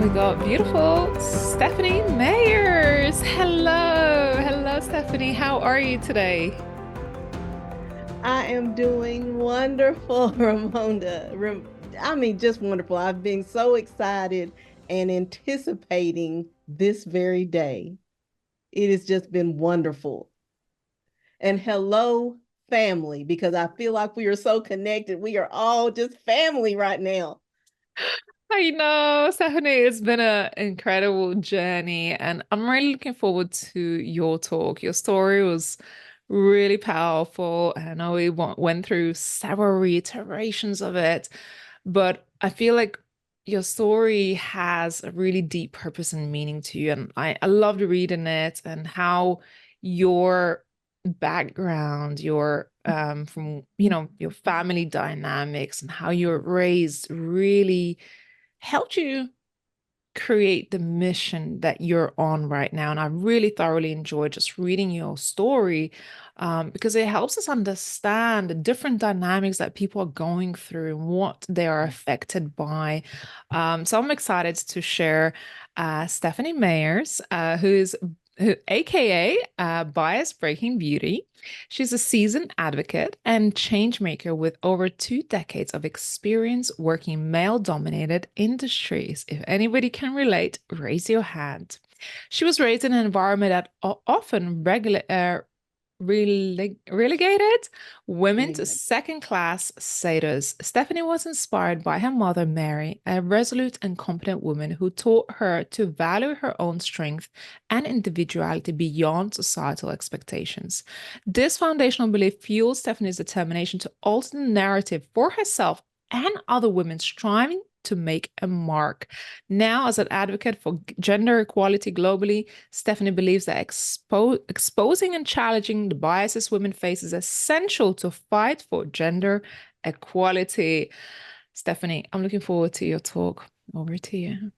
we got beautiful Stephanie Mayers. Hello. Hello, Stephanie. How are you today? I am doing wonderful, Ramonda. I mean, just wonderful. I've been so excited and anticipating this very day. It has just been wonderful. And hello, family, because I feel like we are so connected. We are all just family right now. I know, Stephanie, it's been an incredible journey, and I'm really looking forward to your talk. Your story was really powerful, and I know we went through several reiterations of it, but I feel like your story has a really deep purpose and meaning to you, and I loved reading it and how your background, your from your family dynamics and how you were raised really helped you create the mission that you're on right now. And I really thoroughly enjoyed just reading your story because it helps us understand the different dynamics that people are going through and what they are affected by. So I'm excited to share Stephanie Mayers, aka Bias Breaking Beauty. She's a seasoned advocate and change maker with over 2 decades of experience working male-dominated industries. If anybody can relate, raise your hand. She was raised in an environment that often relegated women to Really. second-class status. Stephanie was inspired by her mother, Mary, a resolute and competent woman who taught her to value her own strength and individuality beyond societal expectations. This foundational belief fuels Stephanie's determination to alter the narrative for herself and other women striving to make a mark. Now, as an advocate for gender equality globally, Stephanie believes that exposing and challenging the biases women face is essential to fight for gender equality. Stephanie, I'm looking forward to your talk. Over to you.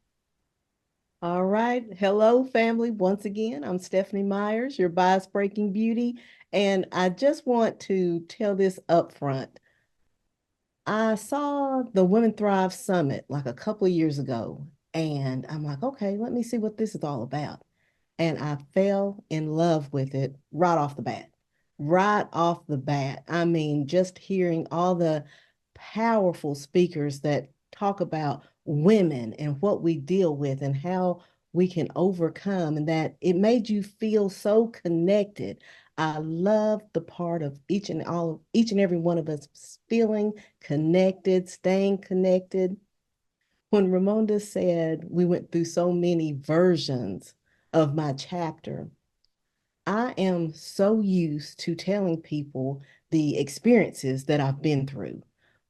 All right. Hello, family. Once again, I'm Stephanie Myers, your bias breaking beauty. And I just want to tell this up front. I saw the Women Thrive Summit like a couple of years ago, and I'm like, okay, let me see what this is all about. And I fell in love with it right off the bat. Right off the bat. I mean, just hearing all the powerful speakers that talk about women and what we deal with and how we can overcome, and that it made you feel so connected. I love the part of each and every one of us feeling connected, staying connected. When Ramonda said we went through so many versions of my chapter, I am so used to telling people the experiences that I've been through.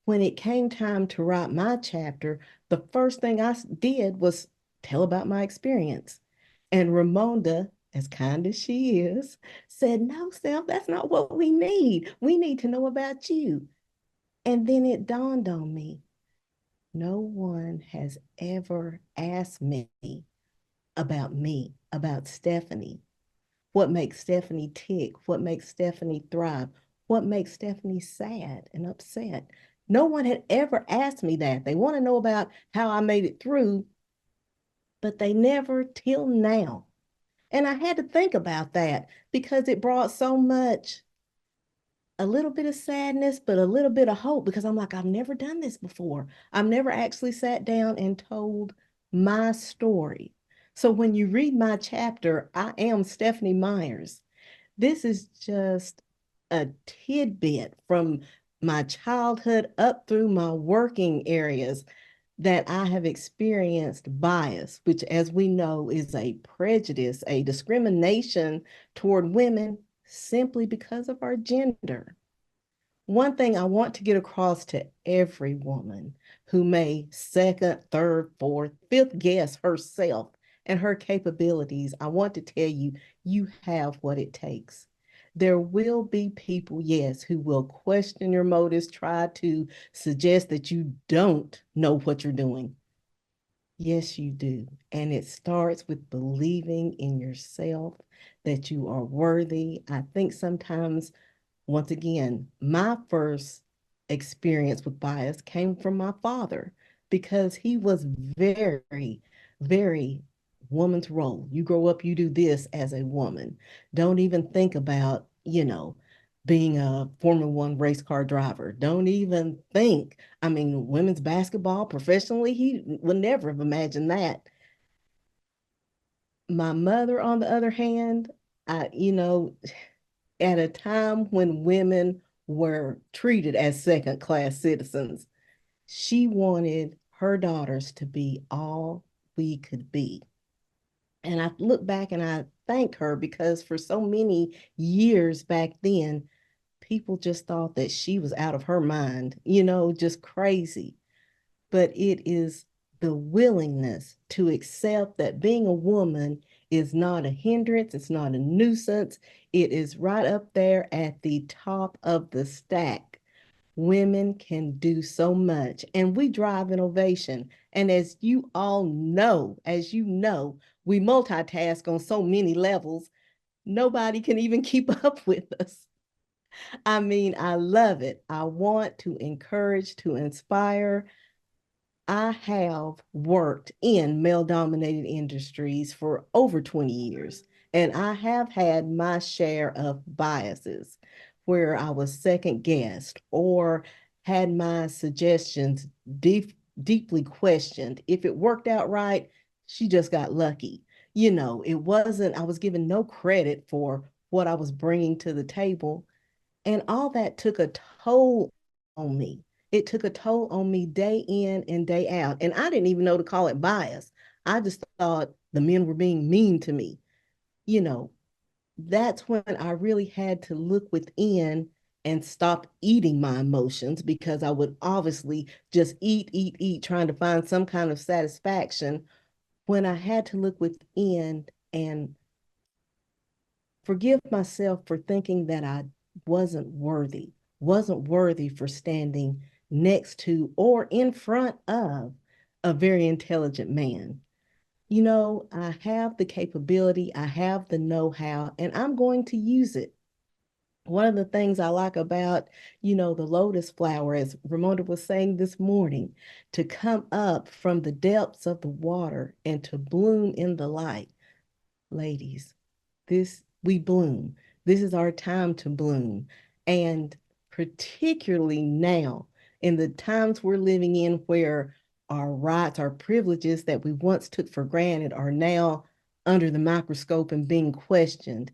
When it came time to write my chapter, the first thing I did was tell about my experience. And Ramonda, as kind as she is, said, "No, Steph, that's not what we need. We need to know about you." And then it dawned on me, no one has ever asked me about Stephanie. What makes Stephanie tick? What makes Stephanie thrive? What makes Stephanie sad and upset? No one had ever asked me that. They want to know about how I made it through, but they never till now. And I had to think about that because it brought so much, a little bit of sadness, but a little bit of hope because I'm like, I've never done this before. I've never actually sat down and told my story. So when you read my chapter, I am Stephanie Myers. This is just a tidbit from my childhood up through my working areas that I have experienced bias, which, as we know, is a prejudice, a discrimination toward women simply because of our gender. One thing I want to get across to every woman who may second, third, fourth, fifth guess herself and her capabilities, I want to tell you, you have what it takes. There will be people, yes, who will question your motives, try to suggest that you don't know what you're doing. Yes, you do. And it starts with believing in yourself that you are worthy. I think sometimes, once again, my first experience with bias came from my father because he was very, very woman's role. You grow up, you do this as a woman. Don't even think about, being a Formula One race car driver. Don't even think. I mean, women's basketball professionally, he would never have imagined that. My mother, on the other hand, at a time when women were treated as second class citizens, she wanted her daughters to be all we could be. And I look back and I thank her because for so many years back then, people just thought that she was out of her mind, just crazy. But it is the willingness to accept that being a woman is not a hindrance, it's not a nuisance, it is right up there at the top of the stack. Women can do so much, and we drive innovation. And as you know, we multitask on so many levels, nobody can even keep up with us. I mean, I love it. I want to encourage, to inspire. I have worked in male dominated industries for over 20 years, and I have had my share of biases where I was second guessed or had my suggestions deeply questioned. If it worked out right, she just got lucky. It wasn't, I was given no credit for what I was bringing to the table. And all that took a toll on me. It took a toll on me day in and day out. And I didn't even know to call it bias. I just thought the men were being mean to me. You know, that's when I really had to look within and stop eating my emotions because I would obviously just eat, trying to find some kind of satisfaction when I had to look within and forgive myself for thinking that I wasn't worthy for standing next to or in front of a very intelligent man. I have the capability, I have the know how, and I'm going to use it. One of the things I like about, the lotus flower, as Ramonda was saying this morning, to come up from the depths of the water and to bloom in the light. Ladies, this we bloom. This is our time to bloom. And particularly now, in the times we're living in where our rights, our privileges that we once took for granted are now under the microscope and being questioned,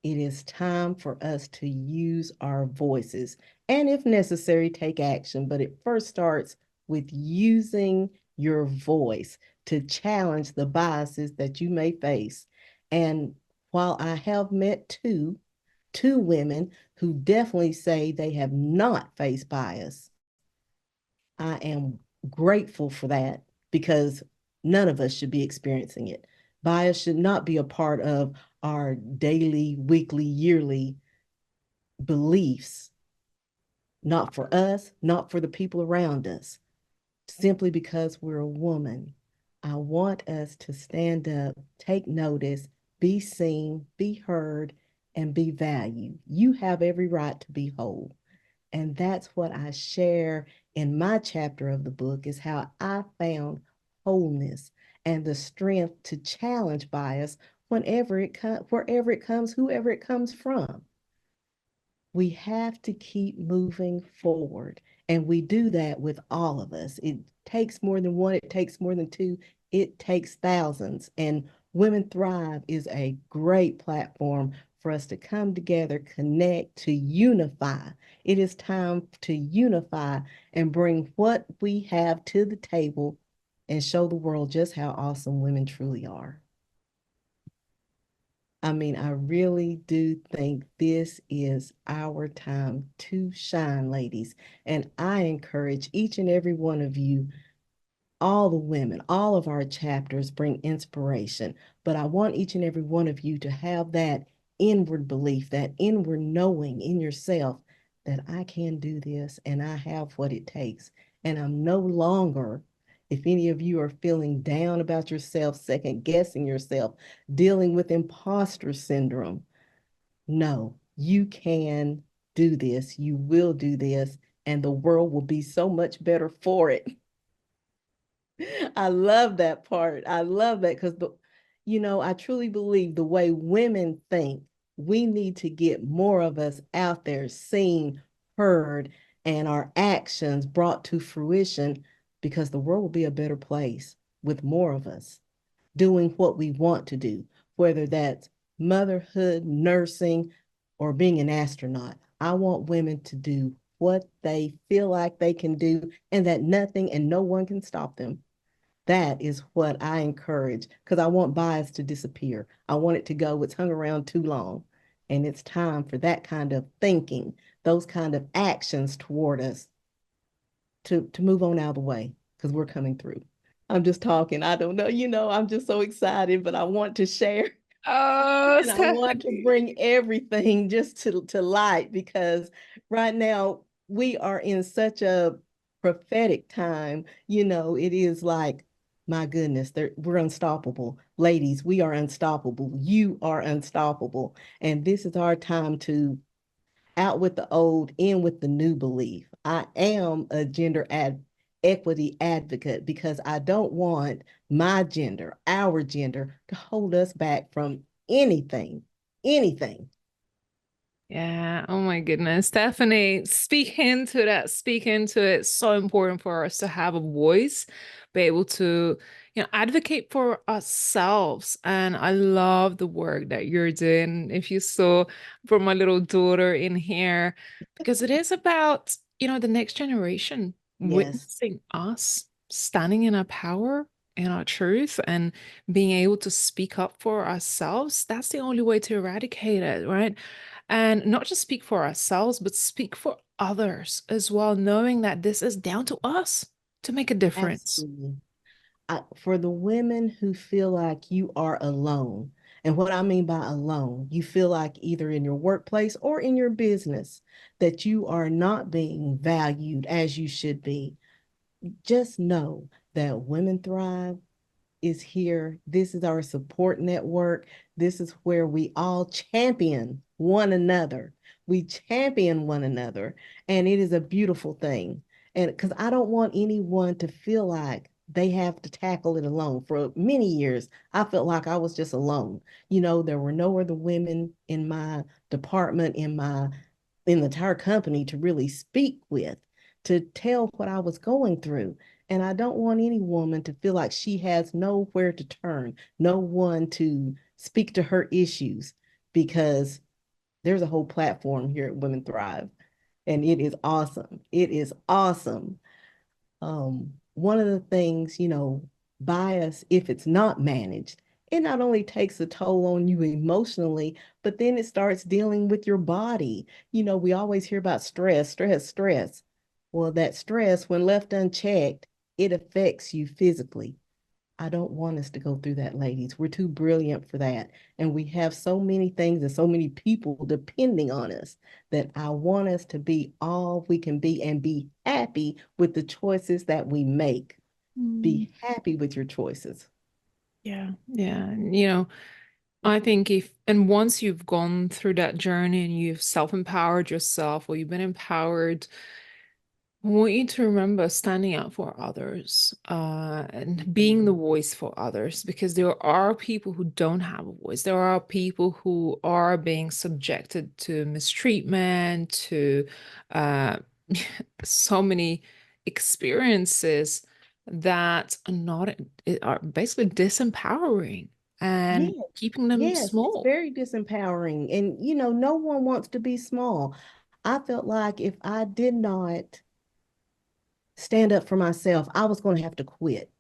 it is time for us to use our voices and, if necessary, take action. But it first starts with using your voice to challenge the biases that you may face. And while I have met two women who definitely say they have not faced bias, I am grateful for that because none of us should be experiencing it. Bias should not be a part of our daily, weekly, yearly beliefs, not for us, not for the people around us, simply because we're a woman. I want us to stand up, take notice, be seen, be heard, and be valued. You have every right to be whole. And that's what I share in my chapter of the book is how I found wholeness and the strength to challenge bias wherever it comes, whoever it comes from. We have to keep moving forward. And we do that with all of us. It takes more than one, it takes more than two, it takes thousands. And Women Thrive is a great platform for us to come together, connect, to unify. It is time to unify and bring what we have to the table and show the world just how awesome women truly are. I mean, I really do think this is our time to shine, ladies. And I encourage each and every one of you, all the women, all of our chapters bring inspiration. But I want each and every one of you to have that inward belief, that inward knowing in yourself that I can do this and I have what it takes. And I'm no longer, if any of you are feeling down about yourself, second guessing yourself, dealing with imposter syndrome, no, you can do this. You will do this, and the world will be so much better for it. I love that part. I love that because I truly believe the way women think, we need to get more of us out there seen, heard, and our actions brought to fruition because the world will be a better place with more of us doing what we want to do, whether that's motherhood, nursing, or being an astronaut. I want women to do what they feel like they can do and that nothing and no one can stop them. That is what I encourage because I want bias to disappear. I want it to go. It's hung around too long. And it's time for that kind of thinking, those kind of actions toward us to move on out of the way because we're coming through. I'm just talking. I don't know. I'm just so excited, but I want to share Oh, and I want to Stephanie. bring everything just to light because right now we are in such a prophetic time. It is like, my goodness, we're unstoppable. Ladies, we are unstoppable. You are unstoppable. And this is our time to out with the old, in with the new belief. I am a equity advocate because I don't want my gender, our gender, to hold us back from anything, anything. Yeah, oh my goodness. Stephanie, speak into that. Speak into it. It's so important for us to have a voice, be able to, advocate for ourselves. And I love the work that you're doing. If you saw for my little daughter in here, because it is about, the next generation Yes, witnessing us standing in our power and our truth and being able to speak up for ourselves. That's the only way to eradicate it, right? And not just speak for ourselves, but speak for others as well, knowing that this is down to us to make a difference. absolutely. For the women who feel like you are alone, and what I mean by alone, you feel like either in your workplace or in your business that you are not being valued as you should be, just know that Women Thrive is here. This is our support network. This is where we all champion one another. We champion one another, and it is a beautiful thing. And because I don't want anyone to feel like they have to tackle it alone. For many years, I felt like I was just alone. There were no other women in my department, in the entire company to really speak with, to tell what I was going through. And I don't want any woman to feel like she has nowhere to turn, no one to speak to her issues, because there's a whole platform here at Women Thrive. And it is awesome. It is awesome. One of the things, bias, if it's not managed, it not only takes a toll on you emotionally, but then it starts dealing with your body. We always hear about stress, stress, stress. Well, that stress, when left unchecked, it affects you physically. I don't want us to go through that, ladies. We're too brilliant for that. And we have so many things and so many people depending on us that I want us to be all we can be and be happy with the choices that we make. Mm, Be happy with your choices. yeah, yeah. And, I think and once you've gone through that journey and you've self-empowered yourself or you've been empowered, I want you to remember standing up for others, and being the voice for others, because there are people who don't have a voice. There are people who are being subjected to mistreatment, to uh, so many experiences that are not are basically disempowering and Yes, keeping them yes, it's small. very disempowering. And, no one wants to be small. I felt like if I did not stand up for myself, I was going to have to quit.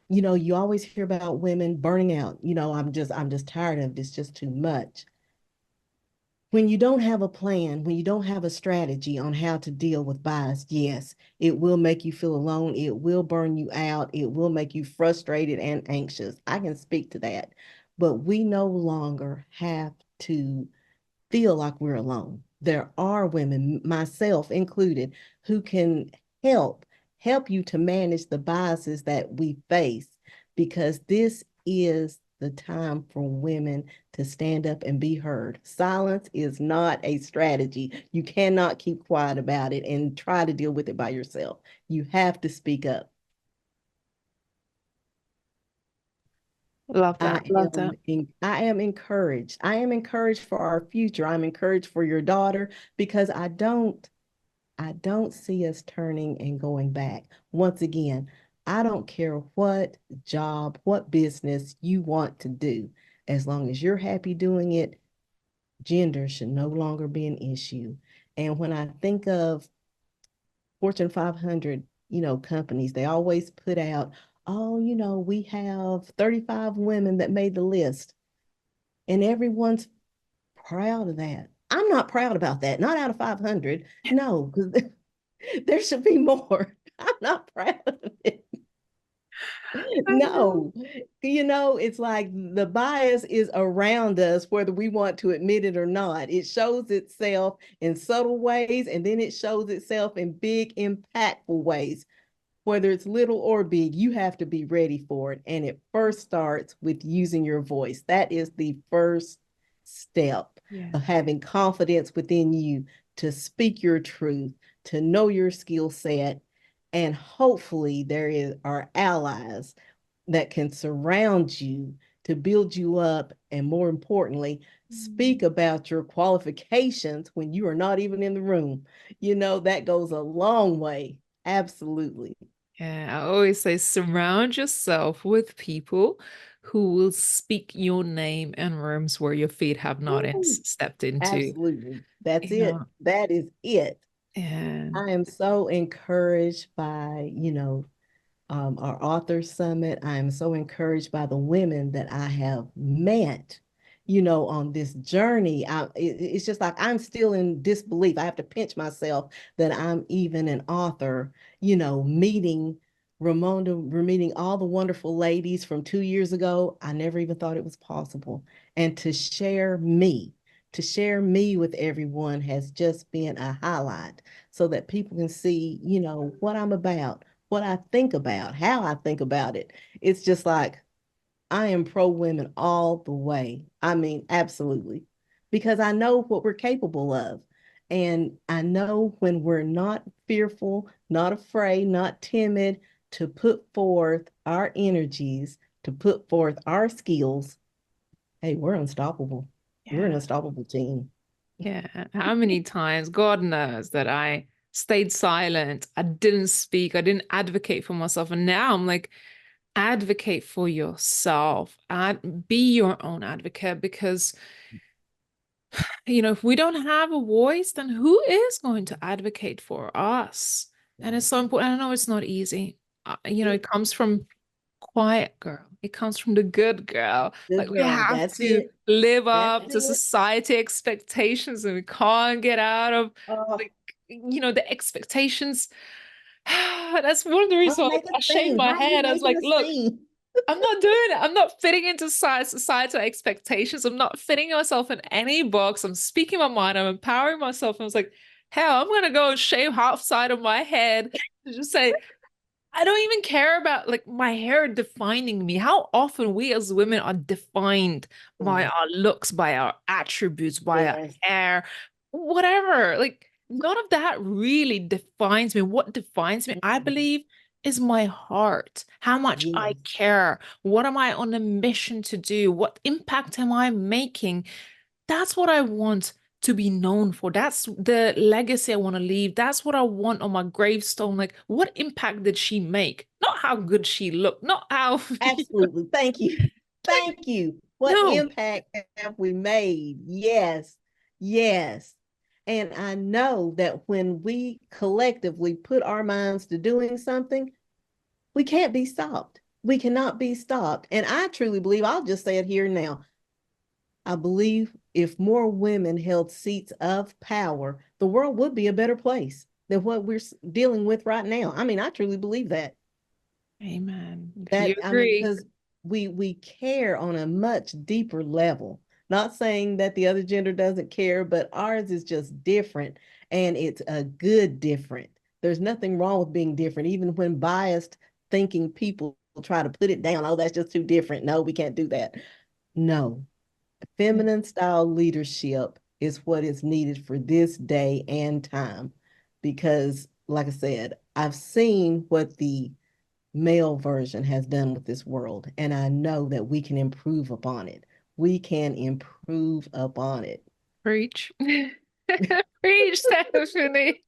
You always hear about women burning out. I'm just tired of this, just too much. When you don't have a plan, when you don't have a strategy on how to deal with bias, yes, it will make you feel alone. It will burn you out. It will make you frustrated and anxious. I can speak to that. But we no longer have to feel like we're alone. There are women, myself included, who can help help you to manage the biases that we face because this is the time for women to stand up and be heard. Silence is not a strategy. You cannot keep quiet about it and try to deal with it by yourself. You have to speak up. Love that. Love that. I am encouraged. I am encouraged for our future. I'm encouraged for your daughter because I don't see us turning and going back. Once again, I don't care what job, what business you want to do. As long as you're happy doing it, gender should no longer be an issue. And when I think of Fortune 500, companies, they always put out, oh, we have 35 women that made the list, and everyone's proud of that. I'm not proud about that. Not out of 500. No, because there should be more. I'm not proud of it. I know. No, it's like the bias is around us, whether we want to admit it or not. It shows itself in subtle ways, and then it shows itself in big, impactful ways. Whether it's little or big, you have to be ready for it. And it first starts with using your voice. That is the first step Yeah. of having confidence within you to speak your truth, to know your skill set. And hopefully, are allies that can surround you to build you up. And more importantly, speak Mm. about your qualifications when you are not even in the room. That goes a long way. Absolutely. Yeah, I always say surround yourself with people who will speak your name in rooms where your feet have not Ooh, stepped into. absolutely. That's You it. know, That is it. and I am so encouraged by, our author summit. I am so encouraged by the women that I have met, on this journey. It's just like I'm still in disbelief. I have to pinch myself that I'm even an author, meeting we're meeting all the wonderful ladies from 2 years ago. I never even thought it was possible. And to share me with everyone has just been a highlight so that people can see, what I'm about, what I think about, how I think about it. It's just like I am pro women all the way. I mean, absolutely. Because I know what we're capable of. And I know when we're not fearful, not afraid, not timid to put forth our energies, to put forth our skills, hey, we're unstoppable. We're an yeah, unstoppable team. yeah. How many times, God knows, that I stayed silent, I didn't speak, I didn't advocate for myself. And now I'm like, advocate for yourself, be your own advocate because if we don't have a voice, then who is going to advocate for us? And it's so important. I know it's not easy. It It, comes from quiet girl. It comes from the good girl. good Like we girl. have That's to it. live That's up to it. society expectations and we can't get out of Oh, like, the expectations. That's one of the reasons don't why make a I shaved scene. my How are you head. I was making like, a look, scene? I'm not doing it. I'm not fitting into societal expectations. I'm not fitting myself in any box. I'm speaking my mind. I'm empowering myself. And I was like, hell, I'm gonna go and shave half side of my head to just say, I don't even care about like my hair defining me. How often we as women are defined by Yes, our looks, by our attributes, by our yes, hair, whatever. Like none of that really defines me. What defines me, I mm, believe, is my heart. How much I yes, care. What am I on a mission to do? What impact am I making? That's what I want to be known for. That's the legacy I want to leave. That's what I want on my gravestone. Like, what impact did she make? Not how good she looked, not how, absolutely. Thank you. like, Thank you. What no. impact have we made? Yes, yes. And I know that when we collectively put our minds to doing something, we can't be stopped. We cannot be stopped. And I truly believe, I'll just say it here now. I believe if more women held seats of power, the world would be a better place than what we're dealing with right now. I mean, I truly believe that. Amen. If you That I mean, agree, because we care on a much deeper level. Not saying that the other gender doesn't care, but ours is just different, and it's a good different. There's nothing wrong with being different, even when biased thinking people try to put it down. Oh, that's just too different. No, we can't do that. No, yeah. feminine style leadership is what is needed for this day and time. Because, like I said, I've seen what the male version has done with this world. And I know that we can improve upon it. We can improve upon it. Preach. Preach, Stephanie.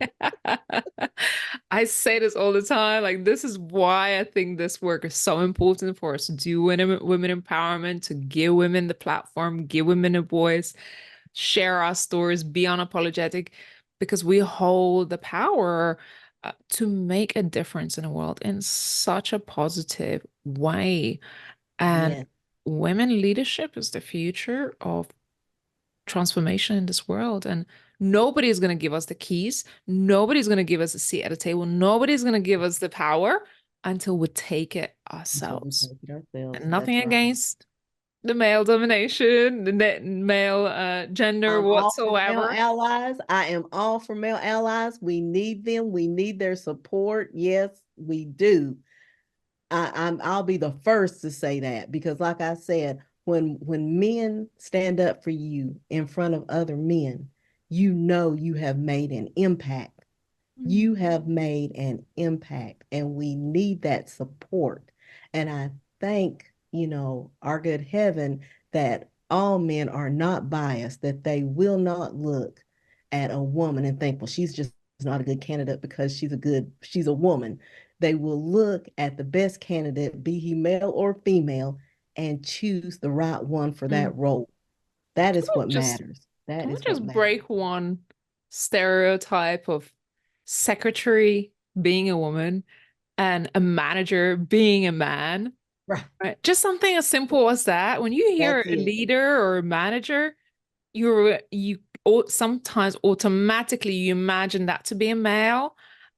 I say this all the time. Like, this is why I think this work is so important for us to do women empowerment, to give women the platform, give women a voice, share our stories, be unapologetic, because we hold the power to make a difference in the world in such a positive way. And Yes. women leadership is the future of transformation in this world. And nobody is going to give us the keys. Nobody's going to give us a seat at the table. Nobody's going to give us the power until we take it Until we ourselves. take it ourselves. And nothing That's right. against the male domination, the male gender I'm all for male whatsoever. allies. I am all for male allies. We need them. We need their support. Yes, we do. I'll be the first to say that because, like I said, when men stand up for you in front of other men, you know you have made an impact. Mm. You have made an impact, and we need that support. And I thank, our good heaven that all men are not biased, that they will not look at a woman and think, well, she's just not a good candidate because she's a woman. They will look at the best candidate, be he male or female, and choose the right one for Mm. that role. That Can is we what just matters. That can we is what just matters. break one stereotype of secretary being a woman and a manager being a man? Right. Right. Just something as simple as that. When you hear That's a it. leader or a manager, you sometimes automatically you imagine that to be a male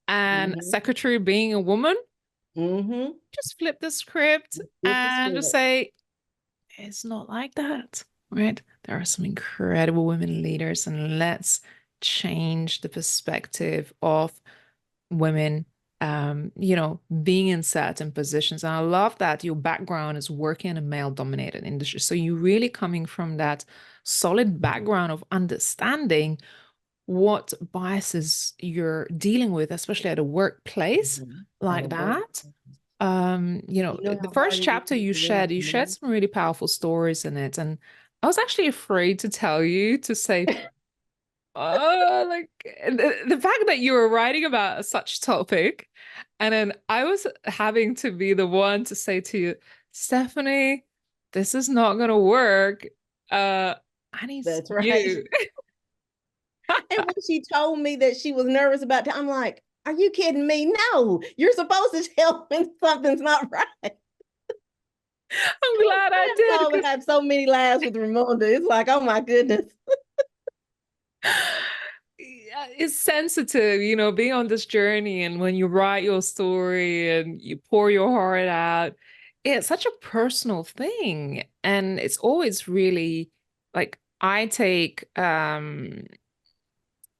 and a Mm-hmm. secretary being a woman. Mm-hmm. Just flip the script Flip the and just script. say, it's not like that, right? There are some incredible women leaders, and let's change the perspective of women being in certain positions. And I love that your background is working in a male dominated industry. So you're really coming from that solid background of understanding what biases you're dealing with, especially at a workplace Mm-hmm. At a like work. that. You know The how first hard it chapter is to raise you shared men? some really powerful stories in it. And I was actually afraid to tell you to say, oh, like the fact that you were writing about such topic, and then I was having to be the one to say to you, Stephanie, this is not gonna work. I need That's right. you. And when she told me that she was nervous about that, I'm like, are you kidding me? No, you're supposed to tell when something's not right. I'm glad I I did have so, because had so many laughs with Ramonda. It's like, oh my goodness. yeah, it's sensitive, being on this journey and when you write your story and you pour your heart out, it's such a personal thing. And it's always really like I take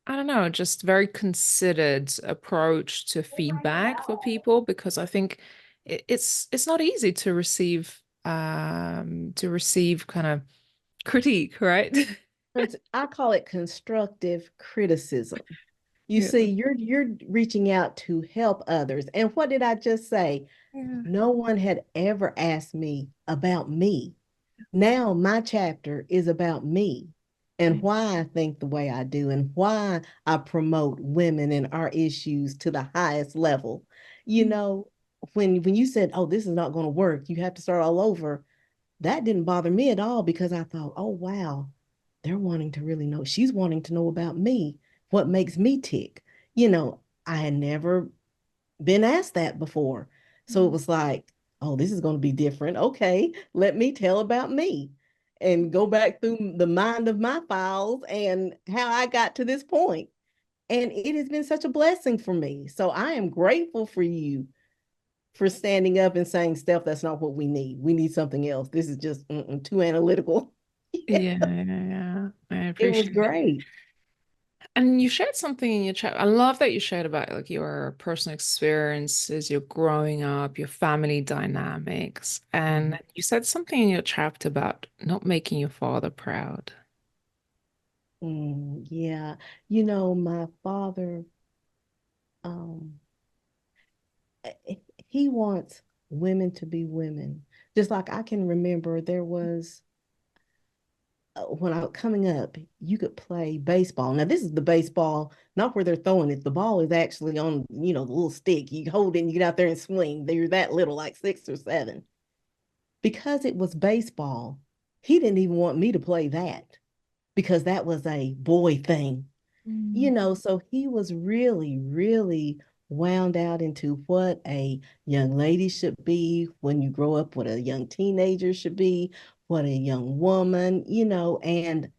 I don't know, just very considered approach to feedback for people because I think it's not easy to receive kind of critique, right? I call it constructive criticism. You Yeah. see, you're reaching out to help others. And what did I just say? Yeah. No one had ever asked me about me. Now my chapter is about me and why I think the way I do and why I promote women and our issues to the highest level. You know, when you said, "Oh, this is not going to work. You have to start all over." That didn't bother me at all because I thought, "Oh, wow. They're wanting to really know. She's wanting to know about me. What makes me tick?" I had never been asked that before. So it was like, oh, this is going to be different. Okay, let me tell about me and go back through the mind of my files and how I got to this point. And it has been such a blessing for me. So I am grateful for you for standing up and saying, Steph, that's not what we need. We need something else. This is just too analytical. Yeah, yeah, yeah. I It was appreciate it. great. And you shared something in your chat. I love that you shared about like your personal experiences, your growing up, your family dynamics. And you said something in your chapter about not making your father proud. Yeah. My father, um, he wants women to be women. Just like I can remember there was when I was coming up, you could play baseball. Now, this is the baseball, not where they're throwing it. The ball is actually on, the little stick. You hold it and you get out there and swing. They're that little, like 6 or 7. Because it was baseball, he didn't even want me to play that because that was a boy thing. Mm. So he was really, really wound out into what a young lady should be when you grow up, what a young teenager should be, what a young woman, and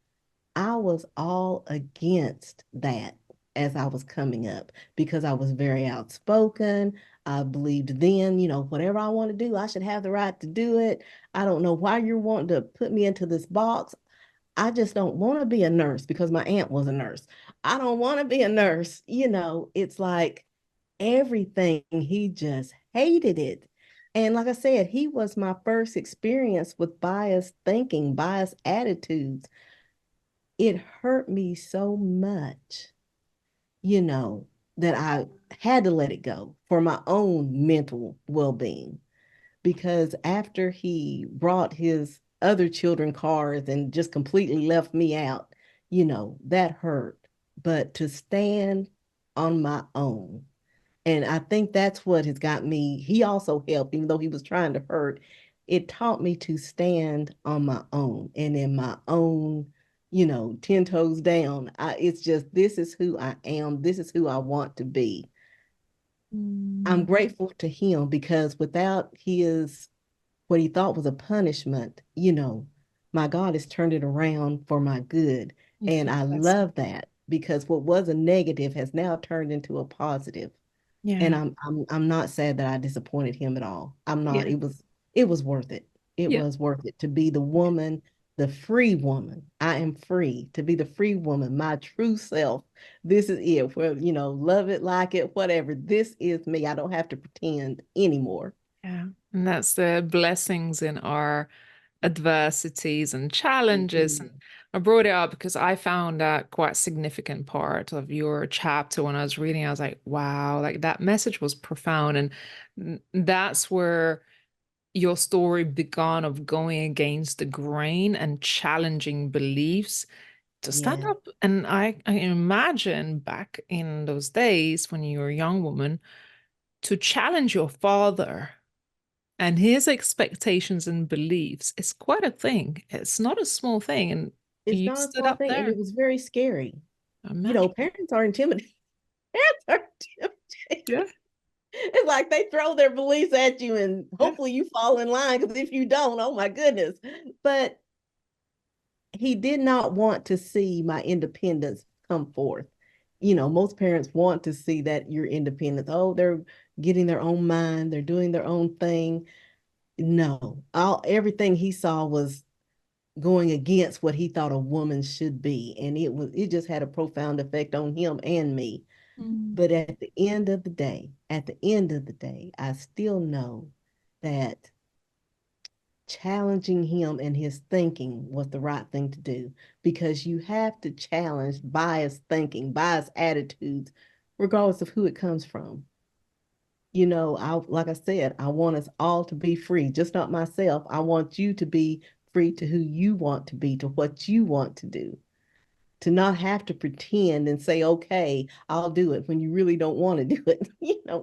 I was all against that as I was coming up because I was very outspoken. I believed then, whatever I want to do, I should have the right to do it. I don't know why you're wanting to put me into this box. I just don't want to be a nurse because my aunt was a nurse. I don't want to be a nurse. It's like everything, he just hated it. And like I said, he was my first experience with biased thinking, biased attitudes. It hurt me so much, you know, that I had to let it go for my own mental well being. Because after he brought his other children cars and just completely left me out, that hurt. But to stand on my own, and I think that's what has got me. He also helped, even though he was trying to hurt. It taught me to stand on my own and in my own, 10 toes down. It's just, this is who I am. This is who I want to be. I'm Mm. grateful to him because without his what he thought was a punishment, my God has turned it around for my good. It's And been I blessed. love that because what was a negative has now turned into a positive. And Yeah. I'm not sad that I disappointed him at all. I'm not. Yeah. It was worth it. It Yeah. was worth it to be the woman, the free woman. I am free to be the free woman, my true self. This is it. Where, love it, like it, whatever. This is me. I don't have to pretend anymore. Yeah. And that's the blessings in our adversities and challenges. And Mhm. I brought it up because I found that quite significant part of your chapter when I was reading. I was like, wow, like that message was profound. And that's where your story began of going against the grain and challenging beliefs to stand Yeah. up. And I imagine back in those days when you were a young woman to challenge your father and his expectations and beliefs is quite a thing. It's not a small thing. And It's you not a stood small up thing, and there. it was very scary. Imagine. Parents are intimidated. Parents are Yeah, intimidated. It's like they throw their beliefs at you, and yeah. hopefully you fall in line. Because if you don't, oh my goodness. But he did not want to see my independence come forth. Most parents want to see that you're independent. Oh, they're getting their own mind, they're doing their own thing. No, everything he saw was going against what he thought a woman should be. And it just had a profound effect on him and me. Mm. But at the end of the day, I still know that challenging him and his thinking was the right thing to do because you have to challenge biased thinking, biased attitudes, regardless of who it comes from. Like I said, I want us all to be free, just not myself. I want you to be free to who you want to be, to what you want to do, to not have to pretend and say, okay, I'll do it when you really don't want to do it. Yeah.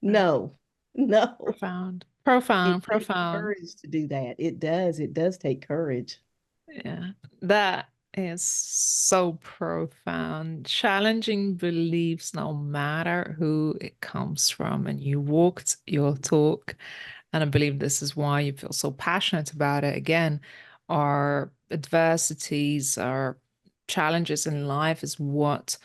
No, no. Profound, It profound, takes profound. courage to do that. It does. It does take courage. Yeah, that is so profound. Challenging beliefs, no matter who it comes from, and you walked your talk. And I believe this is why you feel so passionate about it. Again, our adversities, our challenges in life is what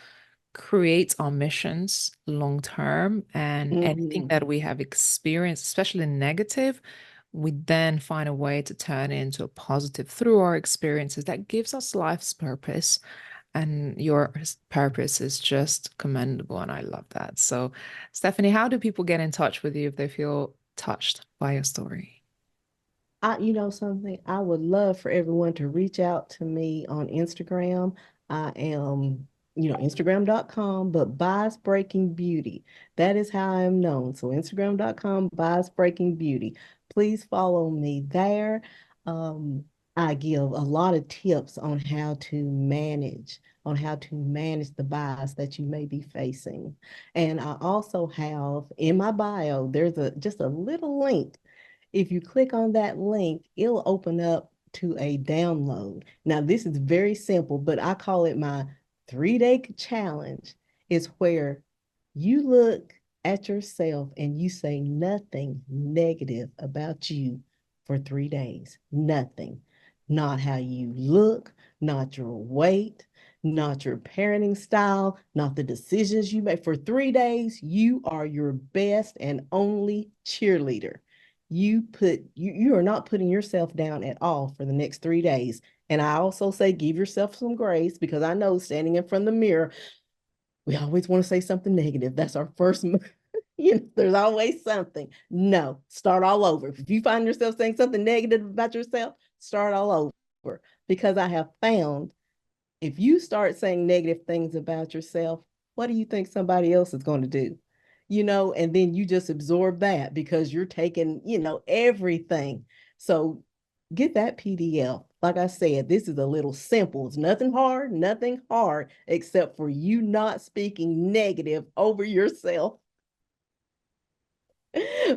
creates our missions long term. And anything Mhm. that we have experienced, especially negative, we then find a way to turn it into a positive through our experiences that gives us life's purpose. And your purpose is just commendable. And I love that. So, Stephanie, how do people get in touch with you if they feel touched by your story? Something, I would love for everyone to reach out to me on Instagram. I am, Instagram.com, but Bias Breaking Beauty. That is how I am known. So Instagram.com, Bias Breaking Beauty. Please follow me there. Um, I give a lot of tips on how to manage the bias that you may be facing. And I also have in my bio, there's just a little link. If you click on that link, it'll open up to a download. Now, this is very simple, but I call it my 3-day challenge. Is where you look at yourself and you say nothing negative about you for 3 days. Nothing. Not how you look, not your weight, not your parenting style, not the decisions you make. For 3 days, you are your best and only cheerleader. You are not putting yourself down at all for the next 3 days. And I also say give yourself some grace, because I know standing in front of the mirror, we always want to say something negative. That's our first there's always something. No, start all over. If you find yourself saying something negative about yourself, start all over. Because I have found, if you start saying negative things about yourself, what do you think somebody else is going to do? And then you just absorb that because you're taking, everything. So get that PDF. Like I said, this is a little simple. It's nothing hard except for you not speaking negative over yourself.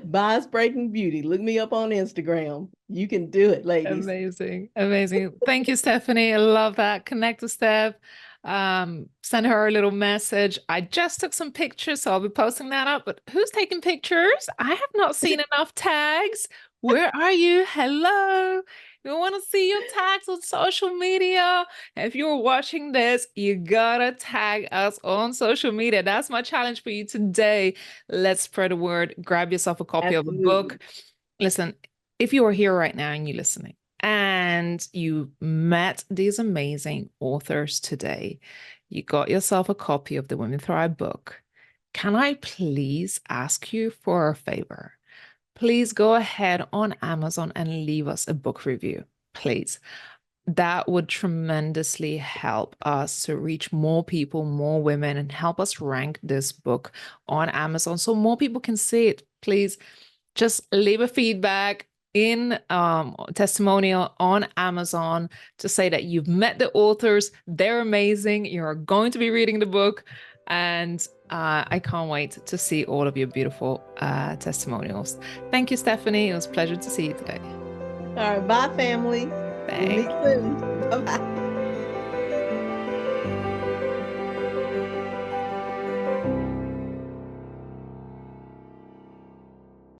Bias Breaking Beauty. Look me up on Instagram. You can do it, ladies. Amazing. Amazing. Thank you, Stephanie. I love that. Connect with Steph. Send her a little message. I just took some pictures, so I'll be posting that up. But who's taking pictures? I have not seen enough tags. Where are you? Hello. We want to see your tags on social media. If you're watching this, you gotta tag us on social media. That's my challenge for you today. Let's spread the word. Grab yourself a copy of a book. Absolutely. Listen, if you are here right now and you're listening and you met these amazing authors today, you got yourself a copy of the Women Thrive book, can I please ask you for a favor? Please go ahead on Amazon and leave us a book review, please. That would tremendously help us to reach more people, more women, and help us rank this book on Amazon so more people can see it. Please just leave a feedback in testimonial on Amazon to say that you've met the authors. They're amazing. You're going to be reading the book. And I can't wait to see all of your beautiful testimonials. Thank you, Stephanie. It was a pleasure to see you today. All right. Bye, family. We'll Thank meet you. soon. Bye bye.